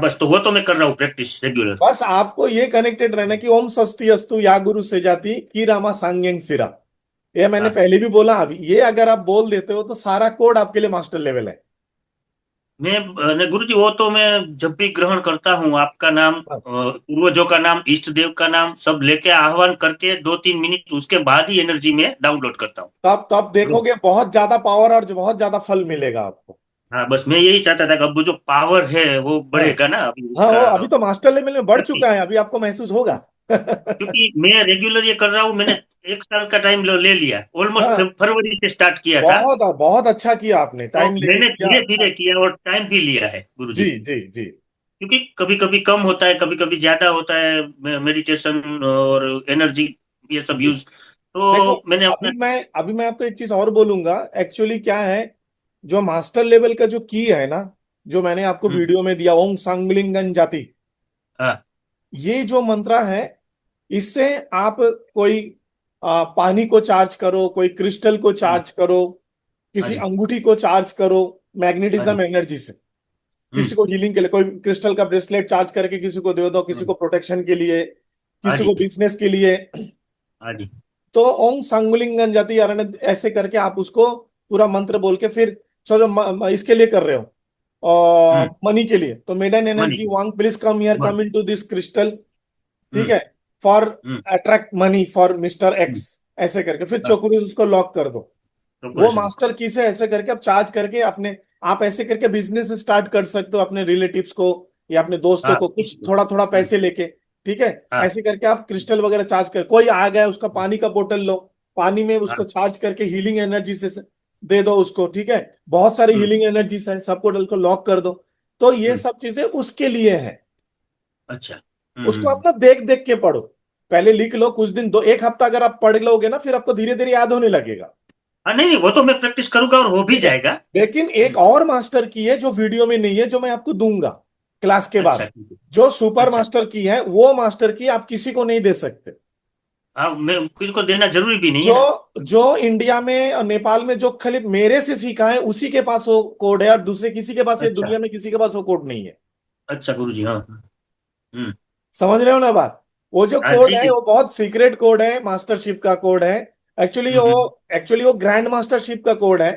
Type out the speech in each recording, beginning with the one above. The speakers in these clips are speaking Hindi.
बस तो वो तो मैं कर रहा हूँ प्रैक्टिस रेगुलर। बस आपको ये कनेक्टेड रहना कि ओम स्वस्ति अस्तु या गुरु से जाति की रामा सांगेंग सिरा। ये मैंने हाँ, पहले भी बोला, अभी ये अगर आप बोल देते हो तो सारा कोड आपके लिए मास्टर लेवल है। मैं गुरु जी, वो तो मैं जब भी ग्रहण करता हूँ आपका नाम, हाँ, पूर्वजों का नाम, इष्ट देव का नाम सब लेके आह्वान करके 2-3 मिनट उसके बाद ही एनर्जी में डाउनलोड करता हूँ। तो आप देखोगे बहुत ज्यादा पावर और बहुत ज्यादा फल मिलेगा आपको। हाँ, बस मैं यही चाहता था कि अब वो जो पावर है वो हाँ बढ़ेगा ना अभी हाँ, वो उसका अभी तो मास्टर लेवल में बढ़ शक्ति। चुका है, अभी आपको महसूस होगा। क्योंकि मैं रेगुलर ये कर रहा हूँ, मैंने 1 साल का टाइम ले लिया, ऑलमोस्ट हाँ, फरवरी से स्टार्ट किया था। बहुत बहुत अच्छा किया आपने, तो टाइम लेके मैंने किया, धीरे अच्छा। धीरे किया और टाइम भी लिया है गुरु जी जी। जी जी। क्योंकि कभी कभी कम होता है, कभी कभी ज्यादा होता है मेडिटेशन और एनर्जी, ये सब जी यूज। देखो, तो मैंने अपना। अभी मैं आपको एक चीज और बोलूंगा। एक्चुअली क्या है, जो मास्टर लेवल का जो की है ना, जो मैंने आपको हम्म, वीडियो में दिया, ओम सांगलिंगन जाति, हाँ, ये जो मंत्र है, इससे आप कोई पानी को चार्ज करो, कोई क्रिस्टल को हम्म, चार्ज करो, हाँ किसी जी, अंगूठी को चार्ज करो, हाँ जी, मैग्नेटिज्म एनर्जी से। हम्म, किसी को हीलिंग के लिए कोई क्रिस्टल का ब्रेसलेट चार्ज करके किसी को दे दो, किसी को हम्म, प्रोटेक्शन के लिए, हाँ किसी जी, को बिजनेस के लिए। हाँ जी, तो ओम संगुलिंगन जाति अरण्य ऐसे करके आप उसको पूरा मंत्र बोल के फिर जो इसके लिए कर रहे हो हम्म, और मनी के लिए, तो मेडन मनी, एनर्जी वांग प्लीज कम हियर, बस, come in to this crystal, ठीक हम्म, है, for hmm, attract money for mister hmm, X, ऐसे करके फिर हाँ, चोकरी उसको लॉक कर दो। वो प्रोपोर्शन, मास्टर की से ऐसे करके आप चार्ज करके अपने, आप ऐसे करके बिजनेस स्टार्ट कर सकते हो अपने रिलेटिव्स को या अपने दोस्तों हाँ, को, किसी कुछ को, थोड़ा थोड़ा पैसे लेके, ठीक है। हाँ, ऐसे करके आप क्रिस्टल वगैरह चार्ज कर, कोई आ गया उसका पानी का बोतल लो, पानी में उसको हाँ, चार्ज करके हीलिंग एनर्जी से दे दो उसको, ठीक है। बहुत सारी हम्म, हीलिंग एनर्जीज है, सबको डल को लॉक कर दो। तो ये हम्म, सब चीजें उसके लिए है। अच्छा, उसको अपना देख देख के पढ़ो, पहले लिख लो कुछ दिन, दो एक हफ्ता अगर आप पढ़ लोगे ना, फिर आपको धीरे धीरे याद होने लगेगा। हाँ, नहीं नहीं, वो तो मैं प्रैक्टिस करूंगा और हो भी ठीक है, जाएगा। लेकिन एक हम्म, और मास्टर की है जो वीडियो में नहीं है, जो मैं आपको दूंगा क्लास के अच्छा, बाद। ठीक है, जो सुपर अच्छा, मास्टर की है, वो मास्टर की आप किसी को नहीं दे सकते। हाँ, मैं किसी को देना जरूरी भी नहीं है जो ना। जो इंडिया में और नेपाल में जो खाली मेरे से सीखा है उसी के पास वो कोड है, और दूसरे किसी के पास, ये अच्छा, दुनिया में किसी के पास वो कोड नहीं है। अच्छा गुरु जी, हाँ, हाँ, हम्म, समझ रहे हो ना बात। वो जो हाँ कोड जी है जी, वो बहुत सीक्रेट कोड है, मास्टरशिप का कोड है। एक्चुअली हम्म, वो एक्चुअली वो ग्रैंड मास्टरशिप का कोड है,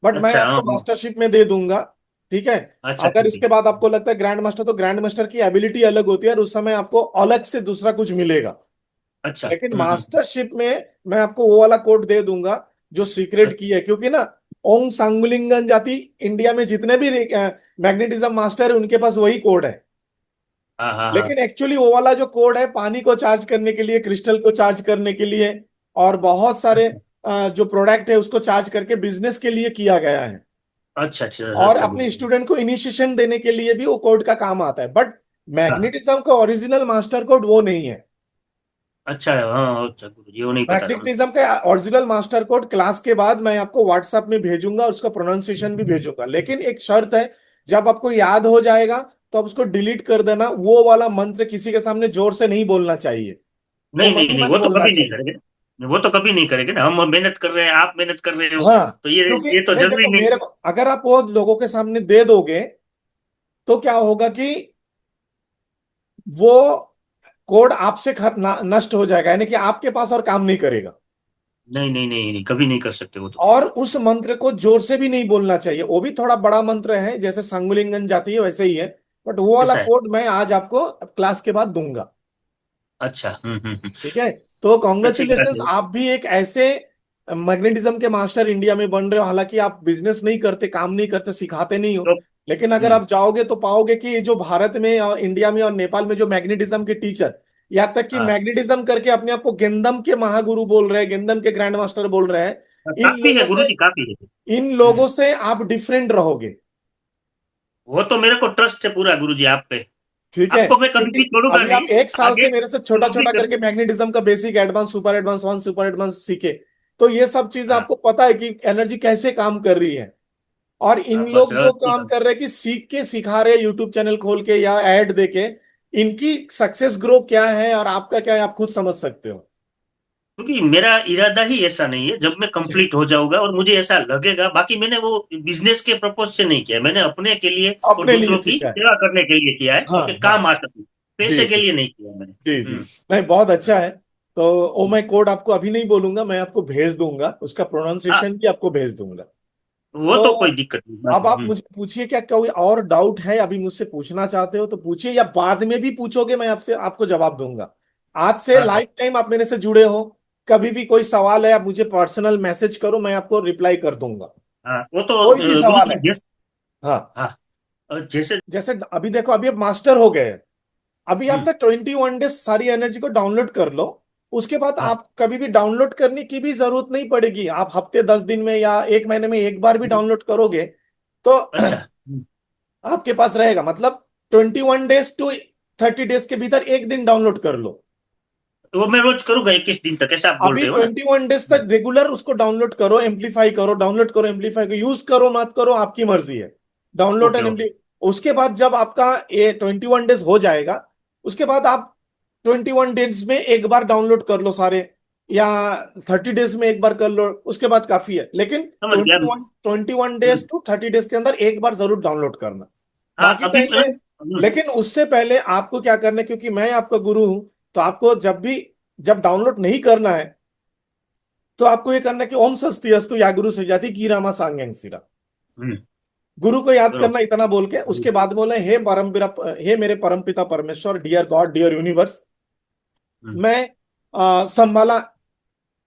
बट मैं अच्छा, हाँ, आपको हाँ, मास्टरशिप में दे दूंगा, ठीक है। अच्छा, अगर ठीक है, इसके बाद आपको लगता है ग्रैंड मास्टर, तो ग्रैंड मास्टर की एबिलिटी अलग होती है और उस समय आपको अलग से दूसरा कुछ मिलेगा। अच्छा, लेकिन मास्टरशिप में मैं आपको वो वाला कोड दे दूंगा जो सीक्रेट की अच्छा, है, क्योंकि ना ओम सांगुलिंगन जाति इंडिया में जितने भी मैग्नेटिज्म मास्टर है उनके पास वही कोड है। हाँ, हाँ, हाँ, लेकिन एक्चुअली वो वाला जो कोड है पानी को चार्ज करने के लिए, क्रिस्टल को चार्ज करने के लिए, और बहुत सारे अच्छा, जो प्रोडक्ट है उसको चार्ज करके बिजनेस के लिए किया गया है। अच्छा, अच्छा, और अच्छा गुरु अपने जी, स्टूडेंट को इनिशिएशन देने के लिए भी वो कोड का काम आता है, बट हाँ, मैग्नेटिज्म का ओरिजिनल मास्टर कोड वो नहीं है। अच्छा, हाँ, अच्छा गुरु जी, वो नहीं पता था मैग्नेटिज्म का ओरिजिनल मास्टर कोड क्लास के बाद मैं आपको व्हाट्सएप में भेजूंगा, उसका प्रोनाउंसिएशन भी भेजूंगा, लेकिन एक शर्त है, जब आपको याद हो जाएगा तो आप उसको डिलीट कर देना। वो वाला मंत्र किसी के सामने जोर से नहीं बोलना चाहिए, वो नहीं नहीं मनी नहीं, मन वो तो बोलना कभी नहीं चाहिए। करेंगे, वो तो कभी नहीं करेंगे ना, हम मेहनत कर रहे हैं, आप मेहनत कर रहे हो, हाँ, तो ये क्योंकि ये तो नहीं जरूरी देखो, नहीं। मेरे को अगर आप वो लोगों के सामने दे दोगे तो क्या होगा कि वो कोड आपसे नष्ट हो जाएगा, यानी कि आपके पास और काम नहीं करेगा। नहीं नहीं नहीं नहीं, कभी नहीं कर सकते वो तो। और उस मंत्र को जोर से भी नहीं बोलना चाहिए, वो भी थोड़ा बड़ा मंत्र है, जैसे संगुलिंगन जाती है वैसे ही है, बट वो वाला ऐसा है, कोड मैं आज आपको क्लास के बाद दूंगा। अच्छा, ठीक है, तो अच्छी बात कॉन्ग्रेचुलेशन, है, आप भी एक ऐसे मैग्नेटिज्म के मास्टर इंडिया में बन रहे हो। हालांकि आप बिजनेस नहीं करते, काम नहीं करते, सिखाते नहीं हो, तो लेकिन अगर आप जाओगे तो पाओगे कि जो भारत में और इंडिया में और नेपाल में जो मैग्नेटिज्म के टीचर, यहाँ तक कि हाँ, मैग्नेटिज्म करके अपने आप को गेंदम के महागुरु बोल रहे हैं, गेंदम के ग्रैंड मास्टर बोल रहे हैं, इन काफी है लोगों गुरु से जी, काफी है। इन लोगों से आप डिफरेंट रहोगे। वो तो मेरे को ट्रस्ट है पूरा गुरु जी आप पे। ठीक है, आपको मैं कभी क्योंकि भी छोड़ूंगा अभी आप नहीं, एक साल आगे से मेरे से छोटा जो भी छोटा करके करूँ। मैग्नेटिज्म का basic, advance, super advance one, super advance सीखे, तो ये सब चीज हाँ, आपको पता है कि एनर्जी कैसे काम कर रही है। और इन हाँ, बस लोग जो काम कर रहे हैं कि सीख के सिखा रहे हैं यूट्यूब चैनल खोल के या ऐड देके, इनकी सक्सेस ग्रो क्या है और आपका क्या है, आप खुद समझ सकते हो। क्योंकि मेरा इरादा ही ऐसा नहीं है, जब मैं कंप्लीट हो जाऊंगा और मुझे ऐसा लगेगा, बाकी मैंने वो बिजनेस के पर्पज से नहीं किया, मैंने अपने के लिए और अपने लिए दूसरों की सीखा है। सेवा करने के लिए किया है हाँ कि हाँ। काम आ सके, जी पैसे के जी। लिए नहीं किया मैंने। जी जी। हम्म। नहीं, बहुत अच्छा है। तो ओ हम्म। माई कोड आपको अभी नहीं बोलूंगा, मैं आपको भेज दूंगा, उसका हाँ, प्रोनाउंसिएशन भी आपको भेज दूंगा। वो तो तो कोई दिक्कत नहीं अब बाकी। आप मुझे पूछिए, क्या कोई और डाउट है अभी मुझसे पूछना चाहते हो तो पूछिए, या बाद में भी पूछोगे, मैं आपसे आपको जवाब दूंगा। आज से हाँ हाँ लाइफ टाइम आप मेरे से जुड़े हो, कभी भी कोई सवाल है आप मुझे पर्सनल मैसेज करो, मैं आपको रिप्लाई कर दूंगा। हाँ, वो तो कोई भी गुरु सवाल जी है। जैसे, हाँ। हाँ, जैसे। जैसे अभी देखो, अभी आप मास्टर हो गए, अभी हम्म। आपने 21 डेज सारी एनर्जी को डाउनलोड कर लो। उसके बाद हाँ। आप कभी भी डाउनलोड करने की भी जरूरत नहीं पड़ेगी, आप हफ्ते 10 दिन में या एक महीने में एक बार भी डाउनलोड करोगे तो अच्छा। आपके पास रहेगा। मतलब 21 डेज टू 30 डेज के भीतर एक दिन डाउनलोड कर लो। तो वो मैं रोज करूंगा 21 दिन तक, ऐसा आप बोल अभी रहे हो ना? 21 डेज तक रेगुलर उसको डाउनलोड करो, एम्पलीफाई करो, डाउनलोड करो, एम्पलीफाई करो, यूज करो मत करो आपकी मर्जी है। Download okay and okay. Amply उसके बाद जब आपका ये 21 डेज हो जाएगा, उसके बाद आप 21 डेज में एक बार डाउनलोड कर लो सारे, या 30 डेज में एक बार कर लो, उसके बाद काफी है। लेकिन समझ गया। 21 डेज टू 30 डेज के अंदर एक बार जरूर डाउनलोड करना। हाँ, बाकी अभी टाइम में, लेकिन उससे पहले आपको क्या करना है, क्योंकि मैं आपका गुरु हूं, तो आपको जब डाउनलोड नहीं करना है, तो आपको ये करना है कि ओम स्वस्ति अस्तु या गुरु सजाति की रामा सांगेन सिरा, हम्म, गुरु को याद करना, बरोबर। इतना बोल के उसके बाद बोले, हे परम हे मेरे परम पिता परमेश्वर, डियर गॉड, डियर यूनिवर्स, हम्म, मैं संभाला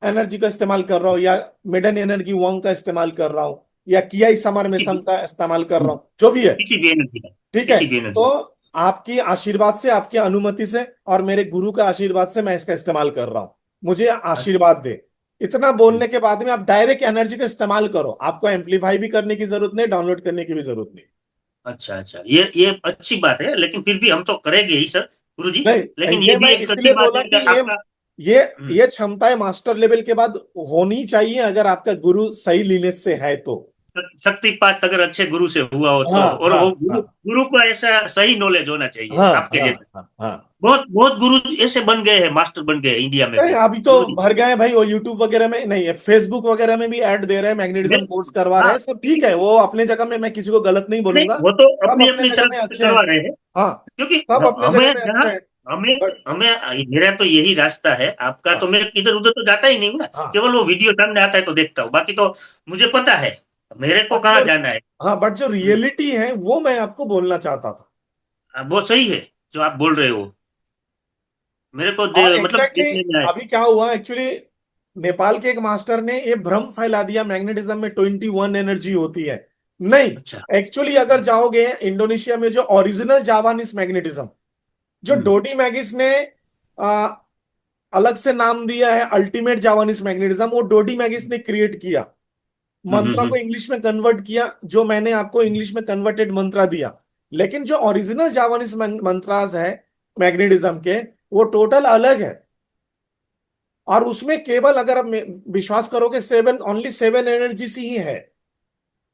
एनर्जी का इस्तेमाल कर रहा हूँ, या मिडन एनर्जी वंग का इस्तेमाल कर रहा हूँ, या किया समर में किसी सम भी, का इस्तेमाल कर रहा हम्म, हूँ, जो भी है। किसी भी एनर्जी का, ठीक है। किसी भी तो एनर्जी। आपकी आशीर्वाद से, आपकी अनुमति से और मेरे गुरु का आशीर्वाद से मैं इसका इस्तेमाल कर रहा हूं, मुझे अच्छा। आशीर्वाद दे। इतना बोलने के बाद में आप डायरेक्ट एनर्जी का इस्तेमाल करो, आपको एम्पलीफाई भी करने की जरूरत नहीं, डाउनलोड करने की भी जरूरत नहीं। अच्छा अच्छा, ये अच्छी बात है, लेकिन फिर भी हम तो करेंगे ही सर, गुरु जी। नहीं, लेकिन ये ये भी मैं एक अच्छी इसलिए बात बोला है कि कि आपका। ये हम्म, ये क्षमताएं मास्टर लेवल के बाद होनी चाहिए, अगर आपका गुरु सही लीनेज से है तो। शक्तिपात अगर अच्छे गुरु से हुआ हो तो, हाँ और हाँ वो गुरु हाँ गुरु को ऐसा सही नॉलेज होना चाहिए हाँ आपके हाँ जैसे। हाँ हाँ। बहुत बहुत गुरु ऐसे बन गए हैं, मास्टर बन गए हैं इंडिया में नहीं, भी। अभी तो गुरु जी, भर गए हैं भाई, वो यूट्यूब वगैरह में नहीं है, फेसबुक वगैरह में भी ऐड दे रहे हैं, मैं, मैग्नेटिज्म कोर्स करवा रहे हाँ, हैं, सब ठीक है, वो अपने जगह में, मैं किसी को गलत नहीं नहीं, बोलूंगा। वो तो सब अपनी अपने अपनी जगह तरफ में से अच्छे हैं। करवा रहे हैं। हाँ, क्योंकि सब अपने जगह हमें में जहाँ, अच्छे हैं। हमें बट हमें मेरा तो यही रास्ता है, आपका तो, हाँ मैं इधर उधर तो जाता ही नहीं हूँ ना, हाँ। केवल वो वीडियो सामने आता है तो देखता हूँ, बाकी तो मुझे पता है मेरे को बट कहाँ जो जाना है। हाँ, बट जो रियलिटी है वो मैं आपको बोलना चाहता था। वो सही है जो आप बोल रहे हो, मेरे को और मतलब एग्जैक्टली देखने में आए। अभी क्या हुआ एक्चुअली, नेपाल के एक मास्टर ने ये भ्रम फैला दिया मैग्नेटिज्म में 21 एनर्जी होती है। नहीं, अच्छा। एक्चुअली अगर जाओगे इंडोनेशिया में, जो ओरिजिनल जावानीज मैग्नेटिज्म, जो हम्म डोडी मैगिस ने आ, अलग से नाम दिया है अल्टीमेट जावानीज मैग्नेटिज्म, वो डोडी मैगिस ने क्रिएट किया, हम्म हम्म मंत्रा को हम्म, इंग्लिश में कन्वर्ट किया, जो मैंने आपको इंग्लिश में कन्वर्टेड मंत्रा दिया। लेकिन जो ओरिजिनल जावानीज मंत्रास है मैग्नेटिज्म के, वो टोटल अलग है। और उसमें केवल, अगर आप विश्वास करोगे, 7 ओनली 7 एनर्जीज ही है।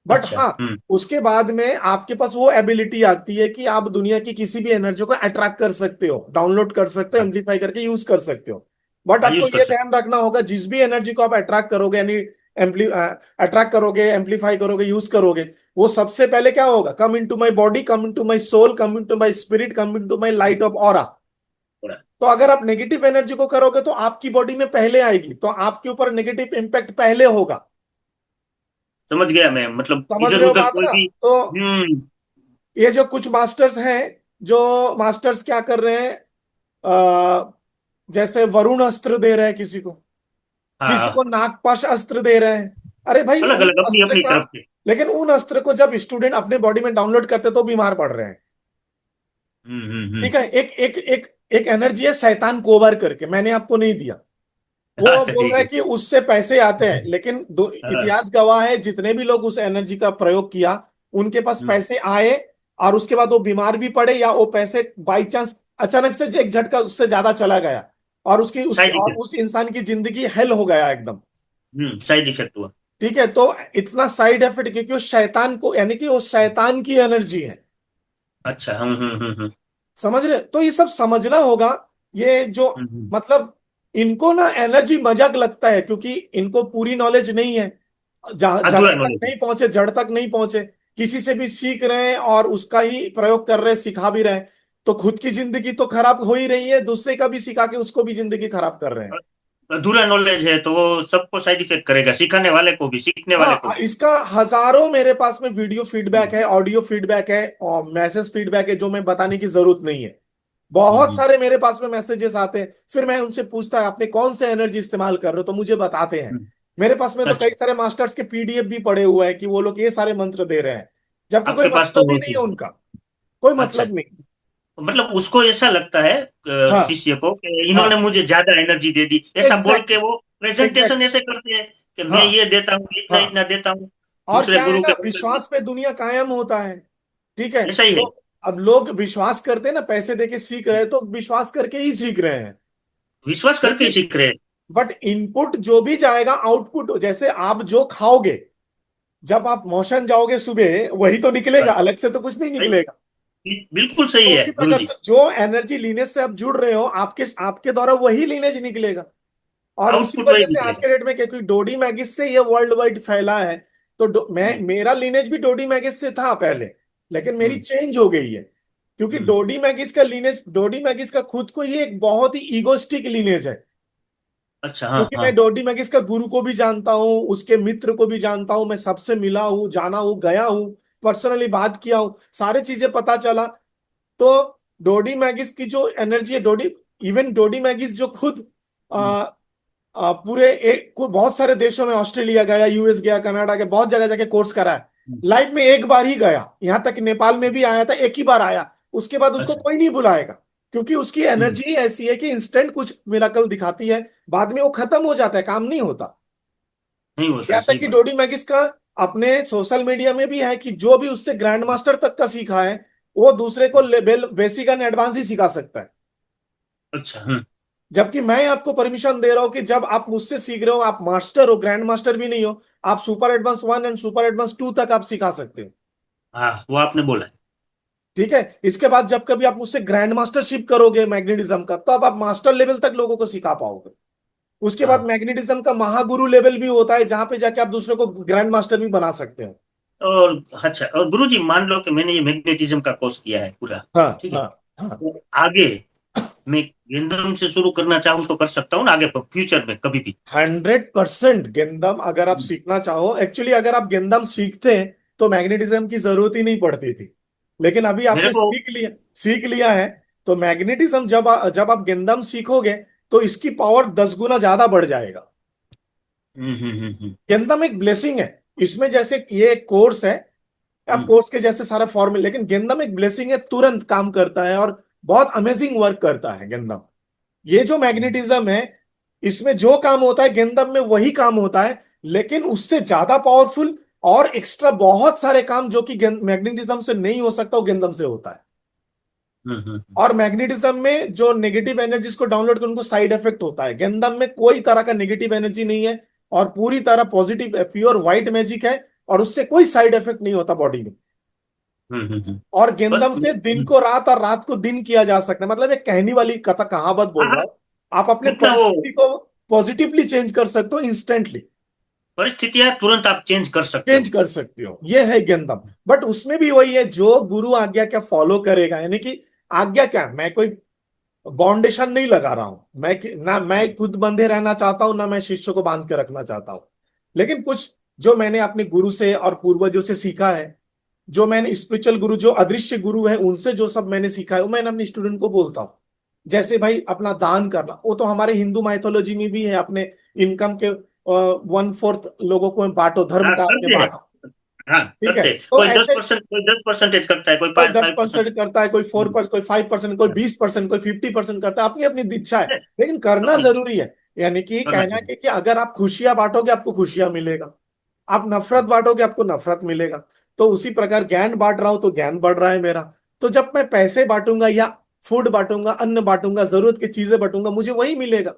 बट अच्छा। हाँ, उसके बाद में आपके पास वो एबिलिटी आती है कि आप दुनिया की किसी भी एनर्जी को अट्रैक्ट कर सकते हो, डाउनलोड कर सकते हो, हाँ, एम्पलीफाई करके यूज कर सकते हो। बट आपको यूज कर ये सकते। ध्यान रखना होगा, जिस भी एनर्जी को आप अट्रैक्ट करोगे, यानी एम्पली अट्रैक्ट करोगे, एम्पलीफाई करोगे, यूज करोगे, वो सबसे पहले क्या होगा, come into my body, come into my soul, come into my spirit, come into my light of aura. थोड़ा तो अगर आप नेगेटिव एनर्जी को करोगे तो आपकी बॉडी में पहले आएगी, तो आपके ऊपर नेगेटिव इंपैक्ट पहले होगा। समझ गया मैं, मतलब समझ इधर रहे हो उधर बात कोई ना? भी। तो हम्म। ये जो कुछ मास्टर्स हैं, जो मास्टर्स क्या कर रहे हैं, अ, जैसे वरुण अस्त्र दे रहे हैं किसी को, हाँ किसी को हाँ, नागपाश अस्त्र दे रहे हैं। अरे भाई, अलग उन अलग अपनी अस्त्र अपनी का, तरफ से। लेकिन उन अस्त्र को जब स्टूडेंट अपने बॉडी में डाउनलोड करते तो बीमार पड़ रहे हैं। हम्म। ठीक है, एक एक एक एक एनर्जी है शैतान कोबर करके, मैंने आपको नहीं दिया। वो अच्छा बोल ठीक रहा है है। कि उससे पैसे आते हैं, लेकिन हाँ, इतिहास गवाह है, जितने भी लोग उस एनर्जी का प्रयोग किया, उनके पास हम्म, पैसे आए, और उसके बाद वो बीमार भी पड़े, या वो पैसे बाई चांस अचानक से एक झटका उससे ज्यादा चला गया, और साइड और इफेक्ट। उस इंसान की जिंदगी हेल हो गया एकदम। साइड इफेक्ट हुआ। ठीक है, तो इतना साइड इफेक्ट, क्योंकि उस शैतान को, यानी कि वो शैतान की एनर्जी है। अच्छा। समझ रहे? तो ये सब समझना होगा। ये जो, हम्म, मतलब इनको ना एनर्जी मजाक लगता है, क्योंकि इनको पूरी नॉलेज नहीं है, अधूरा जगह तक नॉलेज है। नहीं पहुंचे, जड़ तक नहीं पहुंचे। किसी से भी सीख रहे हैं और उसका ही प्रयोग कर रहे हैं, सिखा भी रहे हैं, तो खुद की जिंदगी तो खराब हो ही रही है, दूसरे का भी सिखा के उसको भी जिंदगी खराब कर रहे हैं। अधूरा नॉलेज है तो वो सबको साइड इफेक्ट करेगा, सिखाने वाले को भी, सीखने वाले को हाँ, भी। इसका हजारों मेरे पास में वीडियो फीडबैक हम्म, है, ऑडियो फीडबैक है और मैसेज फीडबैक है, जो मैं बताने की जरूरत नहीं है। बहुत हम्म, सारे मेरे पास में मैसेजेस आते हैं, फिर मैं उनसे पूछता है आपने कौन से एनर्जी इस्तेमाल कर रहे हो, तो मुझे बताते हैं। हम्म। मेरे पास में तो कई अच्छा, सारे मास्टर्स के पीडीएफ भी पड़े हुए हैं कि वो लोग ये सारे मंत्र दे रहे हैं, जबकि कोई आपके पास तो मतलब ही नहीं होती है है। उनका, कोई अच्छा, मतलब नहीं। मतलब उसको ऐसा लगता है हाँ, शिष्य को कि इन्होंने हाँ, मुझे ज्यादा एनर्जी दे दी, ऐसा बोल के एग्जैक्टली, वो प्रेजेंटेशन एग्जैक्टली। ऐसे करते हैं कि मैं हाँ, ये देता हूँ, इतना हाँ। इतना देता हूँ, और दूसरे क्या है गुरु ना, के मुकाबले। विश्वास पे दुनिया कायम होता है। ठीक है, ऐसा ही है। तो अब लोग विश्वास करते हैं ना, पैसे देके सीख रहे हैं तो विश्वास करके ही सीख रहे हैं। विश्वास करके ही लेकिन सीख रहे हैं। बट इनपुट जो भी जाएगा, आउटपुट जैसे आप जो खाओगे, जब आप मोशन जाओगे सुबह, वही तो निकलेगा, हाँ, अलग से तो कुछ नहीं सही, निकलेगा। बिल्कुल सही तो है उसी गुरु प्रकार जी। से जो एनर्जी लीनेज से आप जुड़ रहे हो, आपके आपके द्वारा वही लीनेज निकलेगा। और उसी आउटपुट वही वजह से आज निकलेगा। के डेट में, क्योंकि डोडी मैगिस से ये वर्ल्ड वाइड फैला है, तो मैं, हम्म, मेरा लीनेज भी डोडी मैगिस से था पहले, लेकिन मेरी हम्म, चेंज हो गई है। क्योंकि हम्म। डोडी मैगिस का खुद को ही एक बहुत ही ईगोस्टिक लीनेज है। अच्छा, हाँ, क्योंकि मैं हाँ। डोडी मैगिस का गुरु को भी जानता हूँ, उसके मित्र को भी जानता हूँ, मैं सबसे मिला हूँ, जाना हूँ, गया हूँ, पर्सनली बात किया हूँ, सारी चीजें पता चला। तो डोडी मैगिस की जो एनर्जी है, इवन डोडी मैगिस जो खुद हम्म, पूरे बहुत सारे देशों में, ऑस्ट्रेलिया गया, यूएस गया, कनाडा गया, बहुत जगह जाके कोर्स करा है। हम्म। लाइफ में एक बार ही गया, यहां तक कि नेपाल में भी आया था, एक ही बार आया, उसके बाद उसको अच्छा। कोई नहीं बुलाएगा। क्योंकि उसकी हम्म, एनर्जी ऐसी है कि इंस्टेंट कुछ मिराकल दिखाती है, बाद में वो खत्म हो जाता है, काम नहीं होता। नहीं होता, यहाँ तक सही कि बात। डोडी मैगिस का अपने सोशल मीडिया में भी है कि जो भी उससे ग्रैंड मास्टर तक का सीखा है, वो दूसरे को लेवल बेसिक एंड एडवांस ही सिखा सकता है। अच्छा। जबकि मैं आपको परमिशन दे रहा हूं कि जब आप मुझसे सीख रहे हो, आप मास्टर हो, ग्रैंड मास्टर भी नहीं हो, आप super advance 1 and super advance 2 तक आप सिखा सकते हो। हाँ, वो आपने बोला है। ठीक है, इसके बाद जब कभी आप मुझसे ग्रैंड मास्टरशिप करोगे मैग्नेटिज्म का, तब आप मास्टर लेवल तक लोगों को सिखा पाओगे। उसके बाद हाँ। मैग्नेटिज्म का महागुरु लेवल भी होता है, जहां पे जाके आप दूसरे को ग्रैंड मास्टर भी बना सकते हो। और अच्छा, और गुरु जी मान लो कि मैंने ये मैग्नेटिज्म का कोर्स किया है पूरा, हाँ, ठीक है, हाँ, हाँ। तो आगे मैं गेंदम से शुरू करना चाहूँ तो कर सकता हूँ ना, आगे फ्यूचर में कभी भी। 100% गेंदम अगर आप सीखना चाहो, एक्चुअली अगर आप गेंदम सीखते तो मैग्नेटिज्म की जरूरत ही नहीं पड़ती थी। लेकिन अभी मेरे आपने को। सीख लिया है। तो मैग्नेटिज्म जब आप गेंदम सीखोगे, तो इसकी पावर 10 गुना ज्यादा बढ़ जाएगा। हम्म, हम्म, हम्म, गेंदम एक ब्लेसिंग है, इसमें जैसे ये एक कोर्स है, आप हम्म, कोर्स के जैसे सारा फॉर्मूला, लेकिन गेंदम एक ब्लेसिंग है, तुरंत काम करता है और बहुत अमेजिंग वर्क करता है गेंदम। ये जो हम्म, मैग्नेटिज्म है, इसमें जो काम होता है गेंदम में वही काम होता है, लेकिन उससे ज्यादा पावरफुल और एक्स्ट्रा बहुत सारे काम जो कि मैग्नेटिज्म से नहीं हो सकता, वो गेंदम से होता है। हम्म, और मैग्नेटिज्म में जो नेगेटिव एनर्जीज को डाउनलोड कर उनको साइड इफेक्ट होता है, गेंदम में कोई तरह का नेगेटिव एनर्जी नहीं है, और पूरी तरह पॉजिटिव प्योर व्हाइट मैजिक है, और उससे कोई साइड इफेक्ट नहीं होता बॉडी में। और बस गेंदम से दिन को रात और रात को दिन किया जा सकता है, मतलब एक कहनी वाली कथा कहावत बोल रहा हाँ, हूं। आप अपने जितना वो परिस्थिति को पॉजिटिवली चेंज कर सकते हो, इंस्टेंटली परिस्थितियां तुरंत आप चेंज कर सकते चेंज हो। कर सकते हो, ये है गेंदम। बट उसमें भी वही है, जो गुरु आज्ञा क्या फॉलो करेगा, यानी कि आज्ञा क्या, मैं कोई बाउंडेशन नहीं लगा रहा हूं, ना मैं खुद बंधे रहना चाहता हूं, ना मैं शिष्य को बांध के रखना चाहता हूं। लेकिन कुछ जो मैंने अपने गुरु से और पूर्वजों से सीखा है, जो मैंने स्पिरिचुअल गुरु, जो अदृश्य गुरु है, उनसे जो सब मैंने सीखा है, वो मैंने अपने स्टूडेंट को बोलता हूँ। जैसे भाई अपना दान करना, वो तो हमारे हिंदू माइथोलॉजी में भी है, अपने इनकम के 1/4 लोगों को बांटो, धर्म हाँ, का आपने करते हैं। बांटो। हाँ, ठीक है, करते हैं। तो कोई दस ऐसे परसेंट कोई 10% करता है, कोई कोई फाइव दस फाइव परसेंट परसेंट करता है, कोई 4%, कोई 5%, कोई 20%, कोई 50% करता है, अपनी अपनी इच्छा है। लेकिन करना अपनी जरूरी है। यानी कि करना कहना चाहिए। कि अगर आप खुशियां बांटोगे, आपको खुशियां मिलेगा, आप नफरत बांटोगे, आपको नफरत मिलेगा। तो उसी प्रकार ज्ञान बांट रहा हूं तो ज्ञान बढ़ रहा है मेरा। तो जब मैं पैसे बांटूंगा या फूड बांटूंगा, अन्न बांटूंगा, जरूरत की चीजें बांटूंगा, मुझे वही मिलेगा।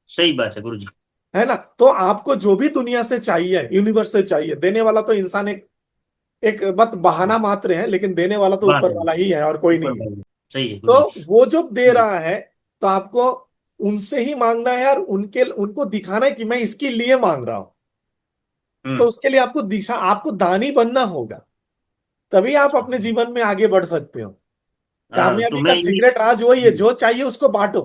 सही बात है गुरु जी। है ना? तो आपको जो भी दुनिया से चाहिए, यूनिवर्स से चाहिए, देने वाला तो इंसान एक एक बस बहाना मात्र है, लेकिन देने वाला तो बात ऊपर है, वाला ही है और कोई ऊपर नहीं है। वाले। सही है गुरु तो जी। वो जो दे रहा है, तो आपको उनसे ही मांगना है यार, उनके उनको दिखाना है कि मैं इसके लिए मांग रहा हूं। तो हम्म। उसके लिए आपको दिशा, आपको दानी बनना होगा, तभी आप अपने जीवन में आगे बढ़ सकते हो। हाँ, तो कामयाबी का मैं ये, सीक्रेट राज वही है, जो चाहिए उसको बांटो।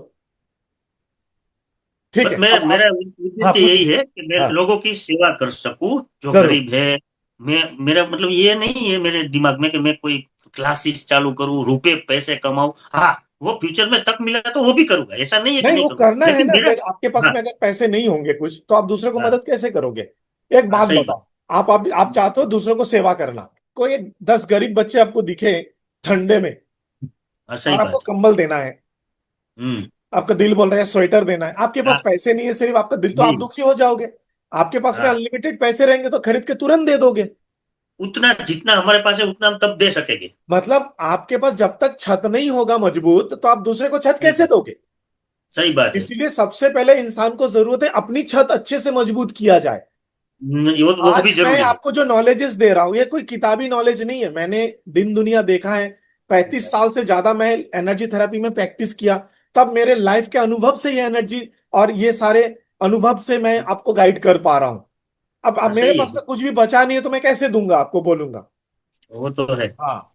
ठीक बस है, मैं, अब आप। मेरा हाँ उद्देश्य यही पूछिए। है कि मैं हाँ लोगों की सेवा कर सकूं, जो जरूर। गरीब है। मैं, मेरा मतलब ये नहीं है मेरे दिमाग में कि मैं कोई क्लासेस चालू करूं, रुपए पैसे कमाऊं। हाँ, वो फ्यूचर में तक मिला तो वो भी करूंगा, ऐसा नहीं है कि नहीं, नहीं वो करूंगा, करना है लेकिन ना, मेरा, देख आपके पास हाँ, में अगर पैसे नहीं होंगे कुछ, तो आप दूसरे को हाँ, मदद कैसे करोगे? एक हाँ, बात सही बात। बताओ, आप चाहते हो दूसरों को सेवा करना, कोई 10 गरीब बच्चे आपको दिखे ठंडे में, हाँ, सही और आपको बात। कंबल देना है, हम्म। आपका दिल बोल रहा है स्वेटर देना है, आपके पास हाँ, पैसे नहीं है, सिर्फ आपका दिल, तो आप नहीं। दुखी हो जाओगे। आपके पास में हाँ, अनलिमिटेड पैसे रहेंगे तो खरीद के तुरंत दे दोगे। उतना जितना हमारे पास है उतना हम तब दे सकेंगे। मतलब आपके पास जब तक छत नहीं होगा मजबूत, तो आप दूसरे को छत सही कैसे बात। दोगे? सही बात है। इसलिए सबसे पहले इंसान को जरूरत है अपनी छत अच्छे से मजबूत किया जाए। वो आज भी मैं जरूरी है। आपको जो नॉलेजेस दे रहा हूं, ये कोई किताबी नॉलेज नहीं है, मैंने दिन दुनिया देखा है। 35 साल से ज्यादा मैं एनर्जी थेरेपी में प्रैक्टिस किया, तब मेरे लाइफ के अनुभव से ये एनर्जी और ये सारे अनुभव से मैं आपको गाइड कर पा रहा हूं। अब हाँ, मेरे सही पास है। में कुछ भी बचा नहीं है, तो मैं कैसे दूंगा आपको, बोलूंगा? वो तो है। हाँ।